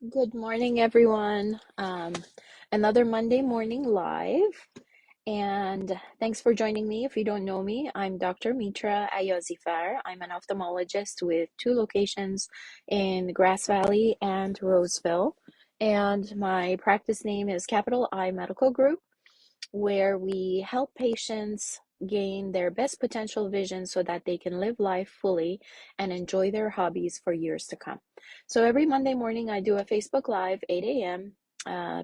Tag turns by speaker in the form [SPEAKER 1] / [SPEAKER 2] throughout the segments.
[SPEAKER 1] Good morning, everyone. Another Monday morning live, and thanks for joining me. If you don't know me, I'm Dr. Mitra Ayozifar. I'm an ophthalmologist with two locations in Grass Valley and Roseville, and my practice name is Capital I Medical Group, where we help patients gain their best potential vision so that they can live life fully and enjoy their hobbies for years to come. So every Monday morning, I do a Facebook Live, 8 a.m.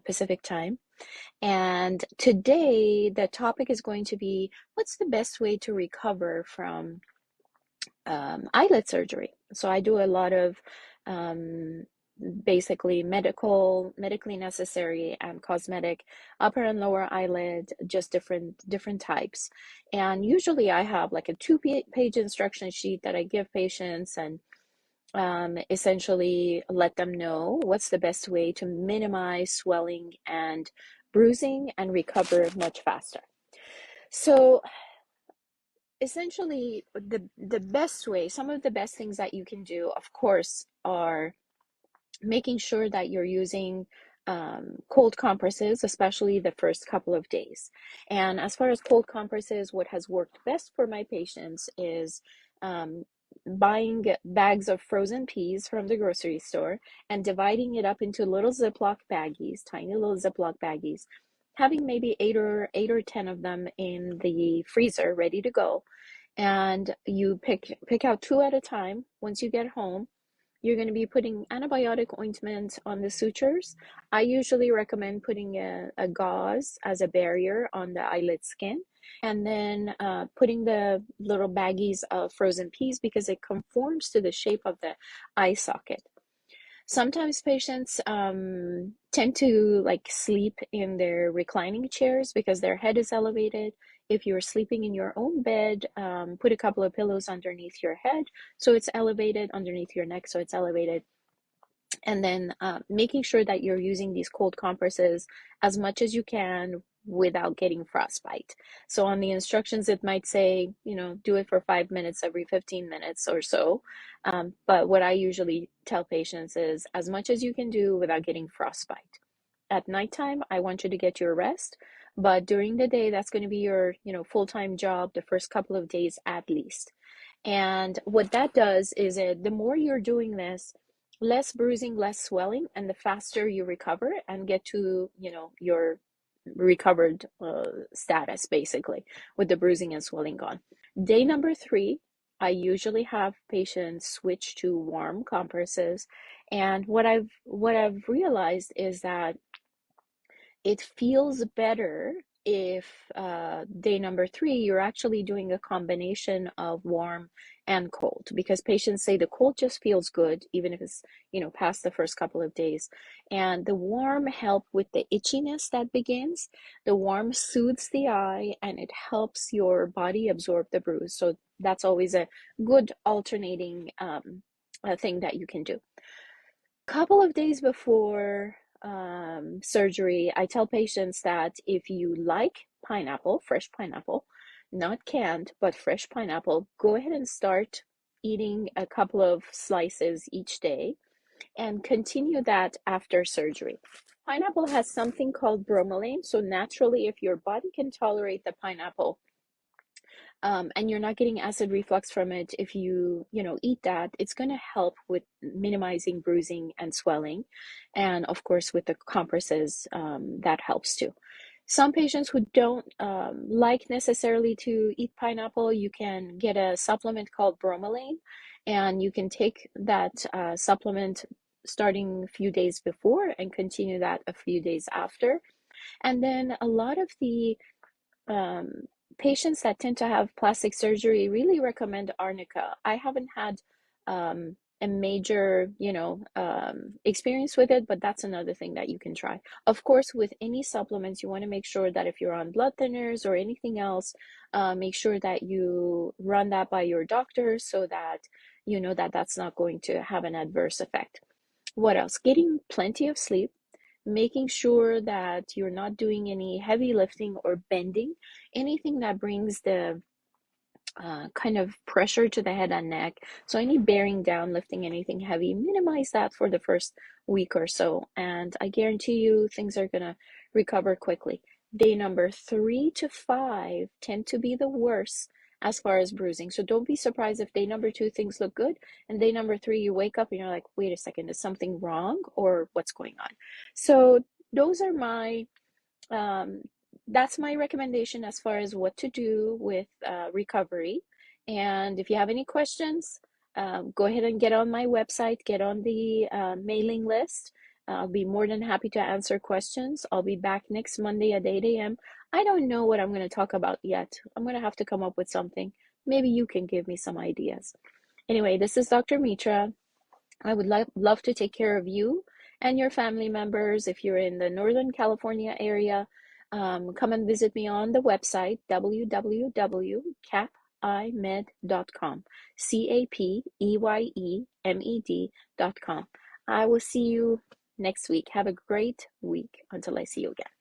[SPEAKER 1] Pacific time. And today, the topic is going to be what's the best way to recover from eyelid surgery. So I do a lot of um, basically medically necessary and cosmetic upper and lower eyelid, just different types. And usually I have like a two-page instruction sheet that I give patients and essentially let them know what's the best way to minimize swelling and bruising and recover much faster. So essentially the best way, some of the best things that you can do, of course, are making sure that you're using cold compresses, especially the first couple of days. And as far as cold compresses, what has worked best for my patients is um, buying bags of frozen peas from the grocery store and dividing it up into little Ziploc baggies, tiny little Ziploc baggies, having maybe eight or 10 of them in the freezer ready to go. And you pick out two at a time. Once you get home, you're going to be putting antibiotic ointment on the sutures. I usually recommend putting a gauze as a barrier on the eyelid skin, and then putting the little baggies of frozen peas because it conforms to the shape of the eye socket. Sometimes patients tend to like sleep in their reclining chairs because their head is elevated. If you're sleeping in your own bed, put a couple of pillows underneath your head so it's elevated, underneath your neck so it's elevated. And then making sure that you're using these cold compresses as much as you can without getting frostbite. So on the instructions, it might say, do it for 5 minutes every 15 minutes or so. But what I usually tell patients is as much as you can do without getting frostbite. At nighttime, I want you to get your rest. But during the day, that's going to be your, full-time job the first couple of days at least. And what that does is the more you're doing this, less bruising, less swelling, and the faster you recover and get to, your recovered status basically with the bruising and swelling gone. Day number 3, I usually have patients switch to warm compresses. And what I've realized is that it feels better if day number 3 you're actually doing a combination of warm and cold, because patients say the cold just feels good even if it's past the first couple of days, and the warm help with the itchiness that begins. The warm soothes the eye and it helps your body absorb the bruise, so that's always a good alternating thing that you can do. Couple of days before surgery, I tell patients that if you like pineapple, fresh pineapple, not canned, but fresh pineapple, go ahead and start eating a couple of slices each day and continue that after surgery. Pineapple has something called bromelain, so naturally, if your body can tolerate the pineapple, and you're not getting acid reflux from it, if you eat that, it's going to help with minimizing bruising and swelling. And of course, with the compresses, that helps too. Some patients who don't like necessarily to eat pineapple, you can get a supplement called bromelain, and you can take that supplement starting a few days before and continue that a few days after. And then a lot of the um, patients that tend to have plastic surgery really recommend arnica. I haven't had a major, experience with it, but that's another thing that you can try. Of course, with any supplements, you want to make sure that if you're on blood thinners or anything else, make sure that you run that by your doctor so that you know that that's not going to have an adverse effect. What else? Getting plenty of sleep, making sure that you're not doing any heavy lifting or bending, anything that brings the kind of pressure to the head and neck. So any bearing down, lifting anything heavy, minimize that for the first week or so. And I guarantee you things are gonna recover quickly. Day number 3 to 5 tend to be the worst as far as bruising. So don't be surprised if day number 2 things look good and day number 3 you wake up and you're like, wait a second, is something wrong or what's going on? So those are my um, that's my recommendation as far as what to do with recovery. And if you have any questions, go ahead and get on my website, get on the mailing list. I'll be more than happy to answer questions. I'll be back next Monday at 8 a.m. I don't know what I'm going to talk about yet. I'm going to have to come up with something. Maybe you can give me some ideas. Anyway, this is Dr. Mitra. I would love to take care of you and your family members. If you're in the Northern California area, come and visit me on the website, www.capeymed.com, CAPEYEMED.com. I will see you next week. Have a great week until I see you again.